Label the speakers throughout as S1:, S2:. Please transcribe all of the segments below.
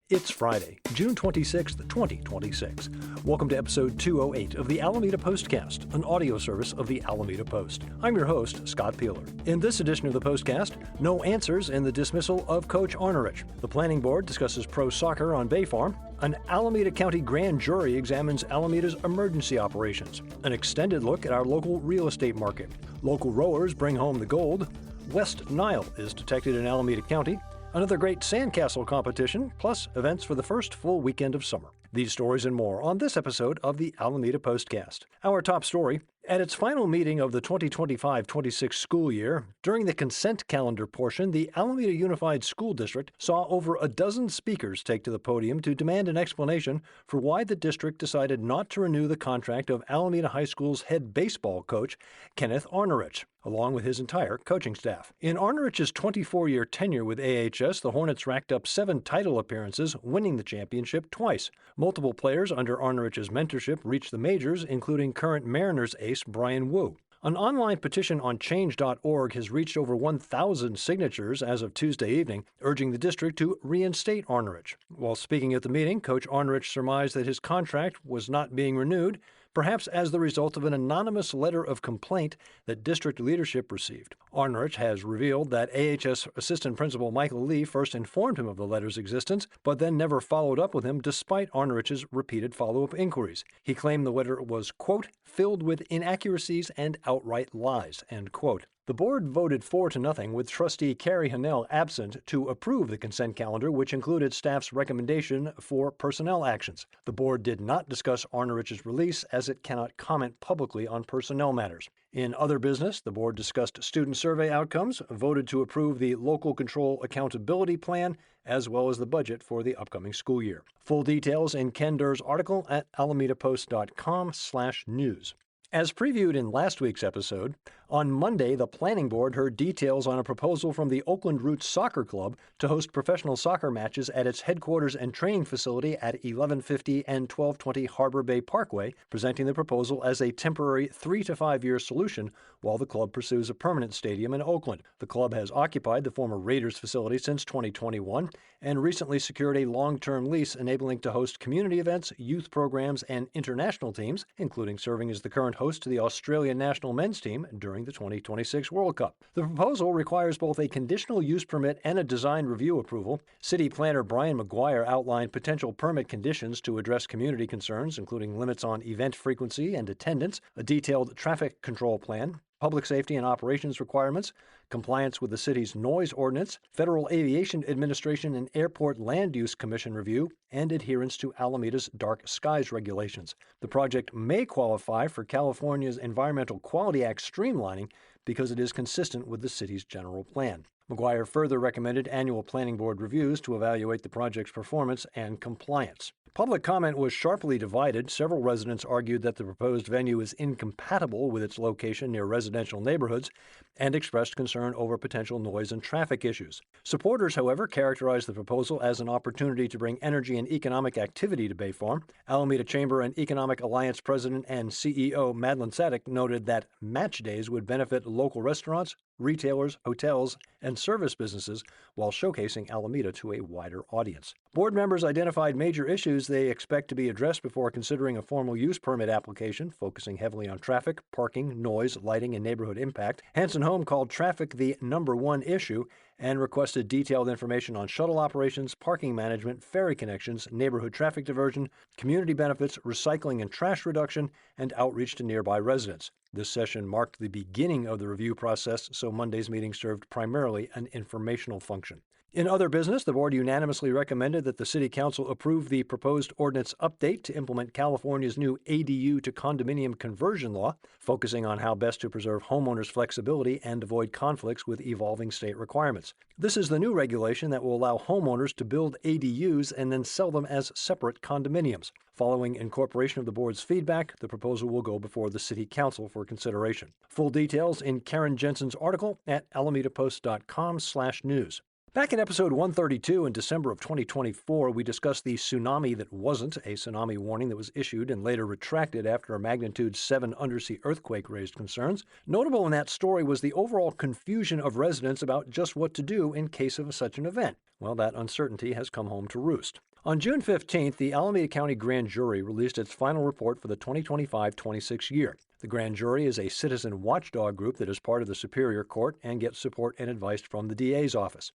S1: It's Friday, June 26th, 2026. Welcome to episode 208 of the Alameda Postcast, an audio service of the Alameda Post. I'm your host, Scott Peeler. In this edition of the Postcast, no answers in the dismissal of Coach Arnerich. The Planning Board discusses pro soccer on Bay Farm. An Alameda County grand jury examines Alameda's emergency operations. An extended look at our local real estate market. Local rowers bring home the gold. West Nile is detected in Alameda County. Another great sandcastle competition, plus events for the first full weekend of summer. These stories and more on this episode of the Alameda Postcast. Our top story: at its final meeting of the 2025-26 school year, during the consent calendar portion, the Alameda Unified School District saw over a dozen speakers take to the podium to demand an explanation for why the district decided not to renew the contract of Alameda High School's head baseball coach, Kenneth Arnerich, along with his entire coaching staff. In Arnerich's 24-year tenure with AHS, the Hornets racked up 7 title appearances, winning the championship twice. Multiple players under Arnerich's mentorship reached the majors, including current Mariners ace Brian Wu. An online petition on change.org has reached over 1,000 signatures as of Tuesday evening, urging the district to reinstate Arnerich. While speaking at the meeting, Coach Arnerich surmised that his contract was not being renewed, perhaps as the result of an anonymous letter of complaint that district leadership received. Arnerich has revealed that AHS assistant principal Michael Lee first informed him of the letter's existence, but then never followed up with him despite Arnerich's repeated follow-up inquiries. He claimed the letter was, quote, filled with inaccuracies and outright lies, end quote. The board voted 4-0 with trustee Carrie Hannell absent to approve the consent calendar, which included staff's recommendation for personnel actions. The board did not discuss Arnerich's release as it cannot comment publicly on personnel matters. In other business, the board discussed student survey outcomes, voted to approve the local control accountability plan, as well as the budget for the upcoming school year. Full details in Ken Durr's article at alamedapost.com/news. As previewed in last week's episode, on Monday, the Planning Board heard details on a proposal from the Oakland Roots Soccer Club to host professional soccer matches at its headquarters and training facility at 1150 and 1220 Harbor Bay Parkway, presenting the proposal as a temporary 3 to 5 year solution while the club pursues a permanent stadium in Oakland. The club has occupied the former Raiders facility since 2021 and recently secured a long-term lease enabling to host community events, youth programs, and international teams, including serving as the current host to the Australian national men's team during the 2026 World Cup. The proposal requires both a conditional use permit and a design review approval. City planner Brian McGuire outlined potential permit conditions to address community concerns, including limits on event frequency and attendance, a detailed traffic control plan, public safety and operations requirements, compliance with the city's noise ordinance, Federal Aviation Administration and Airport Land Use Commission review, and adherence to Alameda's dark skies regulations. The project may qualify for California's Environmental Quality Act streamlining because it is consistent with the city's general plan. McGuire further recommended annual planning board reviews to evaluate the project's performance and compliance. Public comment was sharply divided. Several residents argued that the proposed venue is incompatible with its location near residential neighborhoods and expressed concern over potential noise and traffic issues. Supporters, however, characterized the proposal as an opportunity to bring energy and economic activity to Bay Farm. Alameda Chamber and Economic Alliance President and CEO Madeline Sadek noted that match days would benefit local restaurants, retailers, hotels, and service businesses while showcasing Alameda to a wider audience. Board members identified major issues they expect to be addressed before considering a formal use permit application, focusing heavily on traffic, parking, noise, lighting, and neighborhood impact. Hanson Home called traffic the #1 issue and requested detailed information on shuttle operations, parking management, ferry connections, neighborhood traffic diversion, community benefits, recycling and trash reduction, and outreach to nearby residents. This session marked the beginning of the review process, so Monday's meeting served primarily an informational function. In other business, the board unanimously recommended that the City Council approve the proposed ordinance update to implement California's new ADU to condominium conversion law, focusing on how best to preserve homeowners' flexibility and avoid conflicts with evolving state requirements. This is the new regulation that will allow homeowners to build ADUs and then sell them as separate condominiums. Following incorporation of the board's feedback, the proposal will go before the City Council for consideration. Full details in Karen Jensen's article at alamedapost.com/news. Back in episode 132 in December of 2024, we discussed the tsunami that wasn't, a tsunami warning that was issued and later retracted after a magnitude 7 undersea earthquake raised concerns. Notable in that story was the overall confusion of residents about just what to do in case of such an event. Well, that uncertainty has come home to roost. On June 15th, the Alameda County Grand Jury released its final report for the 2025-26 year. The Grand Jury is a citizen watchdog group that is part of the Superior Court and gets support and advice from the DA's office.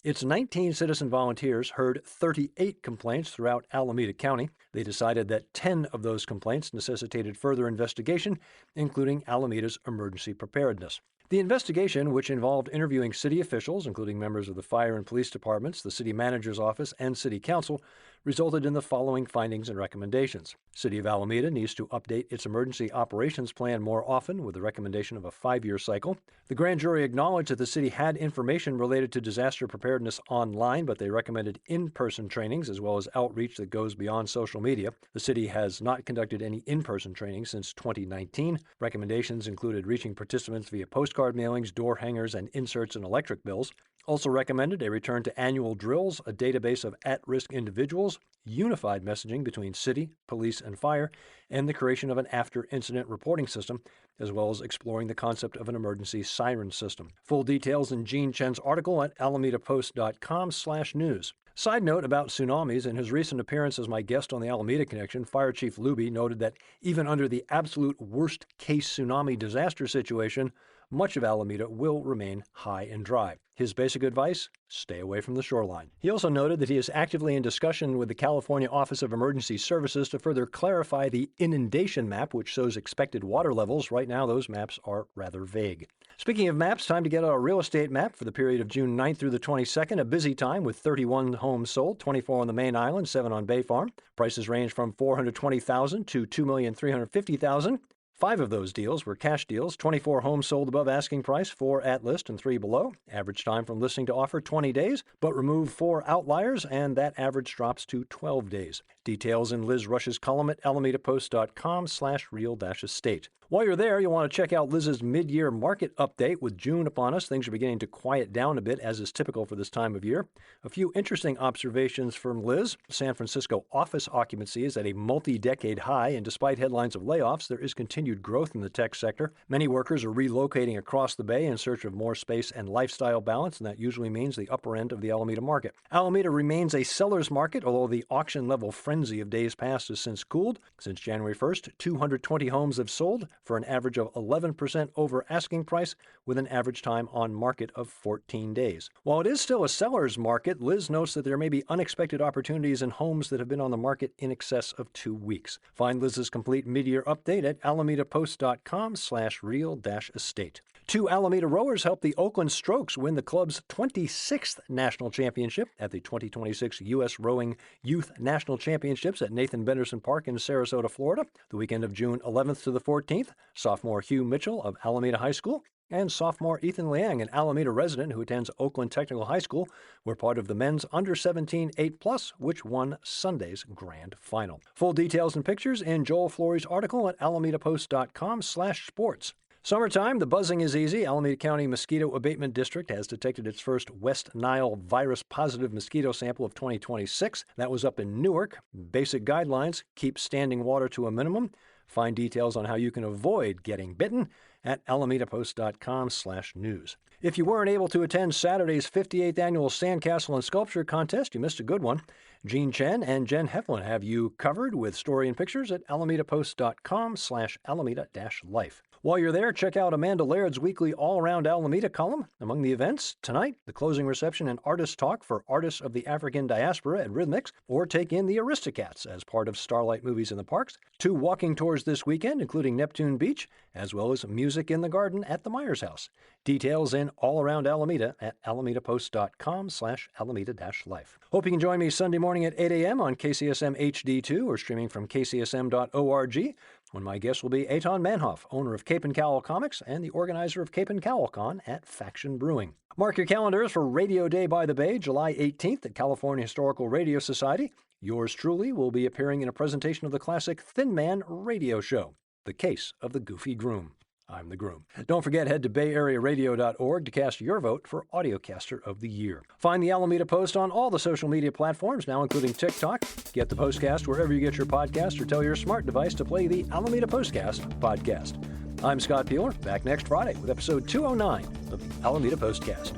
S1: Its 19 citizen volunteers heard 38 complaints throughout Alameda County. They decided that 10 of those complaints necessitated further investigation, including Alameda's emergency preparedness. The investigation, which involved interviewing city officials, including members of the fire and police departments, the city manager's office, and city council, resulted in the following findings and recommendations. City of Alameda needs to update its emergency operations plan more often with the recommendation of a 5-year cycle. The grand jury acknowledged that the city had information related to disaster preparedness online, but they recommended in-person trainings as well as outreach that goes beyond social media. The city has not conducted any in-person training since 2019. Recommendations included reaching participants via postcard mailings, door hangers, and inserts in electric bills. Also recommended a return to annual drills, a database of at-risk individuals, unified messaging between city, police, and fire, and the creation of an after-incident reporting system, as well as exploring the concept of an emergency siren system. Full details in Gene Chen's article at alamedapost.com/news. Side note about tsunamis: in his recent appearance as my guest on the Alameda Connection, Fire Chief Luby noted that even under the absolute worst-case tsunami disaster situation, much of Alameda will remain high and dry. His basic advice: stay away from the shoreline. He also noted that he is actively in discussion with the California Office of Emergency Services to further clarify the inundation map, which shows expected water levels. Right now, those maps are rather vague. Speaking of maps, time to get a real estate map for the period of June 9th through the 22nd. A busy time with 31 homes sold, 24 on the main island, 7 on Bay Farm. Prices range from $420,000 to $2,350,000. 5 of those deals were cash deals, 24 homes sold above asking price, 4 at list and 3 below. Average time from listing to offer, 20 days, but remove 4 outliers, and that average drops to 12 days. Details in Liz Rush's column at alamedapost.com/real-estate. While you're there, you'll want to check out Liz's mid-year market update. With June upon us, things are beginning to quiet down a bit, as is typical for this time of year. A few interesting observations from Liz. San Francisco office occupancy is at a multi-decade high, and despite headlines of layoffs, there is continued growth in the tech sector. Many workers are relocating across the Bay in search of more space and lifestyle balance, and that usually means the upper end of the Alameda market. Alameda remains a seller's market, although the auction-level frenzy of days past has since cooled. Since January 1st, 220 homes have sold for an average of 11% over asking price, with an average time on market of 14 days. While it is still a seller's market, Liz notes that there may be unexpected opportunities in homes that have been on the market in excess of 2 weeks. Find Liz's complete mid-year update at alamedapost.com/real-estate. 2 Alameda rowers helped the Oakland Strokes win the club's 26th national championship at the 2026 U.S. Rowing Youth National Championships at Nathan Benderson Park in Sarasota, Florida, the weekend of June 11th to the 14th. Sophomore Hugh Mitchell of Alameda High School and sophomore Ethan Liang, an Alameda resident who attends Oakland Technical High School, were part of the men's under-17 8+, which won Sunday's grand final. Full details and pictures in Joel Flory's article at alamedapost.com/sports. Summertime, the buzzing is easy. Alameda County Mosquito Abatement District has detected its first West Nile virus-positive mosquito sample of 2026. That was up in Newark. Basic guidelines: keep standing water to a minimum. Find details on how you can avoid getting bitten at alamedapost.com/news. If you weren't able to attend Saturday's 58th annual Sandcastle and Sculpture Contest, you missed a good one. Gene Chen and Jen Heflin have you covered with story and pictures at alamedapost.com/alameda-life. While you're there, check out Amanda Laird's weekly All-Around Alameda column. Among the events, tonight, the closing reception and artist talk for artists of the African diaspora at Rhythmix, or take in the Aristocats as part of Starlight Movies in the Parks. 2 walking tours this weekend, including Neptune Beach, as well as music in the garden at the Myers House. Details in All Around Alameda at alamedapost.com/alameda-life. Hope you can join me Sunday morning at 8 a.m. on KCSM HD2 or streaming from kcsm.org, when my guest will be Eitan Manhoff, owner of Cape and Cowl Comics and the organizer of Cape and Cowl Con at Faction Brewing. Mark your calendars for Radio Day by the Bay, July 18th at California Historical Radio Society. Yours truly will be appearing in a presentation of the classic Thin Man radio show, The Case of the Goofy Groom. I'm the Groom. Don't forget, head to BayAreaRadio.org to cast your vote for Audiocaster of the Year. Find the Alameda Post on all the social media platforms, now including TikTok. Get the Postcast wherever you get your podcasts, or tell your smart device to play the Alameda Postcast podcast. I'm Scott Peeler, back next Friday with episode 209 of Alameda Postcast.